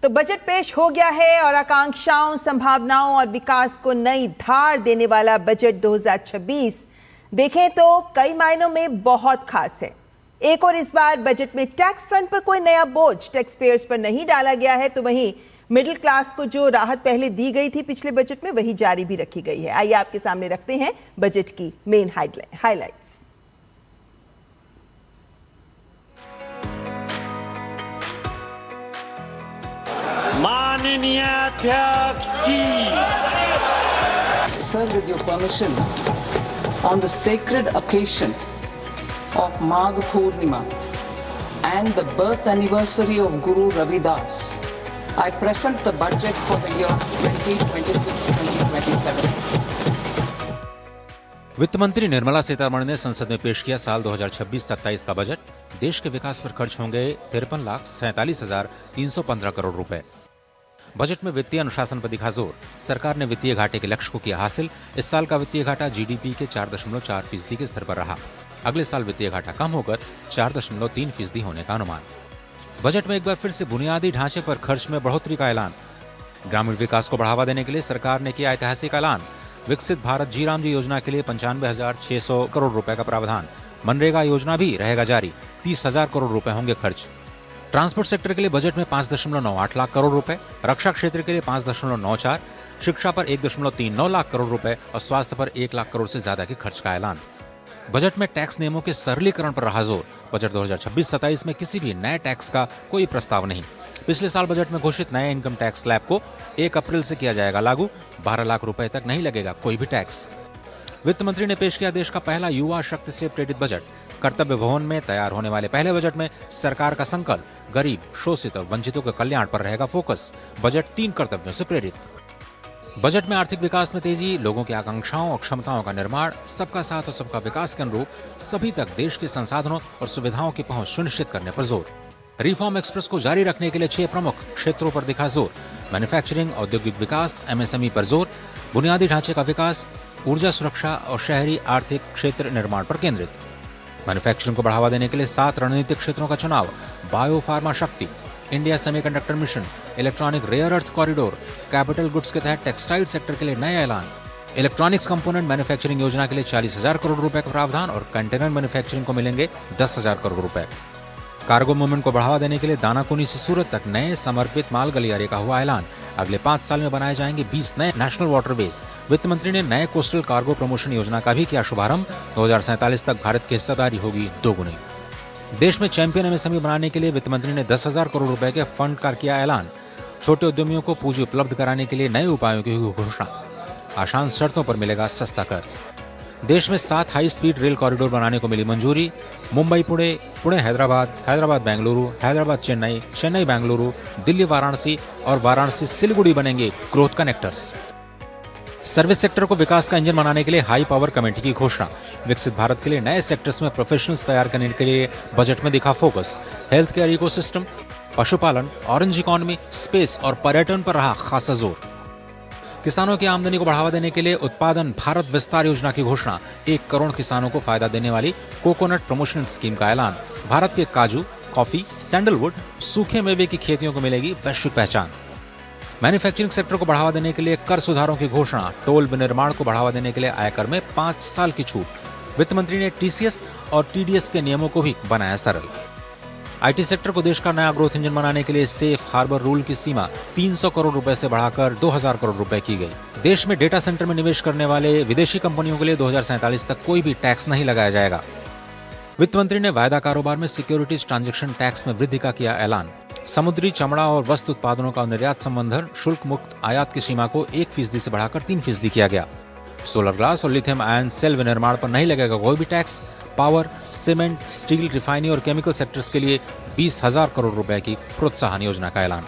तो बजट पेश हो गया है और आकांक्षाओं, संभावनाओं और विकास को नई धार देने वाला बजट 2026 देखें तो कई मायनों में बहुत खास है। एक और इस बार बजट में टैक्स फ्रंट पर कोई नया बोझ टैक्स पेयर्स पर नहीं डाला गया है, तो वहीं मिडिल क्लास को जो राहत पहले दी गई थी पिछले बजट में वही जारी भी रखी गई है। आइए आपके सामने रखते हैं बजट की मेन हाइलाइट्स। माननीय अध्यक्ष जी। Sir, with your permission, on the sacred occasion of Magh Purnima and the birth anniversary of Guru Ravidas, I present the budget for the year 2026-2027. वित्त मंत्री निर्मला सीतारमण ने संसद में पेश किया साल 2026-27 का बजट। देश के विकास पर खर्च होंगे 53,47,315 करोड़ रुपए। बजट में वित्तीय अनुशासन पर दिखा जोर। सरकार ने वित्तीय घाटे के लक्ष्य को किया हासिल। इस साल का वित्तीय घाटा जीडीपी के 4.4% के स्तर पर रहा। अगले साल वित्तीय घाटा कम होकर 4.3% होने का अनुमान। बजट में एक बार फिर से बुनियादी ढांचे पर खर्च में बढ़ोतरी का ऐलान। ग्रामीण विकास को बढ़ावा देने के लिए सरकार ने किया ऐतिहासिक ऐलान। विकसित भारत जी राम जी योजना के लिए 95,600 करोड़ रुपए का प्रावधान। मनरेगा योजना भी रहेगा जारी। 30,000 करोड़ रुपए होंगे खर्च। ट्रांसपोर्ट सेक्टर के लिए बजट में 5.98 लाख करोड़ रुपए, रक्षा क्षेत्र के लिए 5.94, शिक्षा पर 1.39 लाख करोड़ रुपए और स्वास्थ्य पर 1 लाख करोड़ से ज्यादा के खर्च का ऐलान। बजट में टैक्स नियमों के सरलीकरण पर रहा जोर। बजट 2026-27 में किसी भी नए टैक्स का कोई प्रस्ताव नहीं। पिछले साल बजट में घोषित नए इनकम टैक्स स्लैब को 1 अप्रैल से किया जाएगा लागू। 12 लाख रुपए तक नहीं लगेगा कोई भी टैक्स। वित्त मंत्री ने पेश किया देश का पहला युवा शक्ति से प्रेरित बजट। कर्तव्य भवन में तैयार होने वाले पहले बजट में सरकार का संकल्प गरीब, शोषित और वंचितों के कल्याण पर रहेगा फोकस। बजट 3 कर्तव्यों से प्रेरित। बजट में आर्थिक विकास में तेजी, लोगों की आकांक्षाओं और क्षमताओं का निर्माण, सबका साथ और सबका विकास के अनुरूप सभी तक देश के संसाधनों और सुविधाओं की पहुंच सुनिश्चित करने पर जोर। रिफॉर्म एक्सप्रेस को जारी रखने के लिए 6 प्रमुख क्षेत्रों पर दिखा जोर। मैन्युफैक्चरिंग, औद्योगिक विकास, एमएसएमई पर जोर। बुनियादी ढांचे का विकास, ऊर्जा सुरक्षा और शहरी आर्थिक क्षेत्र निर्माण पर केंद्रित। मैन्युफैक्चरिंग को बढ़ावा देने के लिए 7 रणनीतिक क्षेत्रों का चुनाव। बायो फार्मा शक्ति, India semiconductor mission, electronic rare earth corridor, capital goods के तहत टेक्सटाइल सेक्टर के लिए नया ऐलान। इलेक्ट्रॉनिक्स कंपोनेंट मैन्युफैक्चरिंग योजना के लिए 40,000 करोड़ रुपए का प्रावधान और कंटेनर मैन्युफैक्चरिंग को मिलेंगे 10,000 करोड़ रुपए। कार्गो मूवमेंट को बढ़ावा देने के लिए दानाकुनी से सूरत तक नए समर्पित माल गलियारे का हुआ ऐलान। अगले 5 साल में बनाए जाएंगे 20 नए नेशनल वाटरवेज। वित्त मंत्री ने नए कोस्टल कार्गो प्रमोशन योजना का भी किया शुभारंभ। 2047 तक भारत की हिस्सेदारी होगी 2 गुनी। देश में चैंपियन एमएसएमई बनाने के लिए वित्त मंत्री ने 10,000 करोड़ रुपए के फंड का किया ऐलान। छोटे उद्यमियों को पूंजी उपलब्ध कराने के लिए नए उपायों की घोषणा। आसान शर्तों पर मिलेगा सस्ता कर। देश में 7 हाई स्पीड रेल कॉरिडोर बनाने को मिली मंजूरी। मुंबई पुणे, पुणे हैदराबाद, हैदराबाद बेंगलुरु, हैदराबाद चेन्नई, चेन्नई बेंगलुरु, दिल्ली वाराणसी और वाराणसी सिलीगुड़ी बनेंगे ग्रोथ कनेक्टर्स। सर्विस सेक्टर को विकास का इंजन बनाने के लिए हाई पावर कमेटी की घोषणा। विकसित भारत के लिए नए सेक्टर्स में प्रोफेशनल्स तैयार करने के लिए बजट में दिखा फोकस। हेल्थ केयर इकोसिस्टम, पशुपालन, ऑरेंज इकोनॉमी, स्पेस और पर्यटन पर रहा खासा जोर। किसानों की आमदनी को बढ़ावा देने के लिए उत्पादन भारत विस्तार योजना की घोषणा। 1 करोड़ किसानों को फायदा देने वाली कोकोनट प्रमोशन स्कीम का ऐलान। भारत के काजू, कॉफी, सैंडलवुड, सूखे मेवे की खेतियों को मिलेगी वैश्विक पहचान। मैन्युफैक्चरिंग सेक्टर को बढ़ावा देने के लिए कर सुधारों की घोषणा। टोल विनिर्माण को बढ़ावा देने के लिए आयकर में 5 साल की छूट। वित्त मंत्री ने टीसीएस और टीडीएस के नियमों को भी बनाया सरल। आईटी सेक्टर को देश का नया ग्रोथ इंजन बनाने के लिए सेफ हार्बर रूल की सीमा 300 करोड़ रुपए से बढ़ाकर 2,000 करोड़ रुपए की गई। देश में डेटा सेंटर में निवेश करने वाले विदेशी कंपनियों के लिए 2047 तक कोई भी टैक्स नहीं लगाया जाएगा। वित्त मंत्री ने वायदा कारोबार में सिक्योरिटीज ट्रांजैक्शन टैक्स में वृद्धि का किया ऐलान। समुद्री चमड़ा और वस्त्र उत्पादनों का निर्यात संबंधन शुल्क मुक्त आयात की सीमा को 1% से बढ़ाकर 3% किया गया। सोलर ग्लास और लिथियम आयन सेल विनिर्माण पर नहीं लगेगा कोई भी tax. Power, cement, steel, refinery और केमिकल सेक्टर्स के लिए 20,000 करोड़ रुपए की प्रोत्साहन योजना का ऐलान।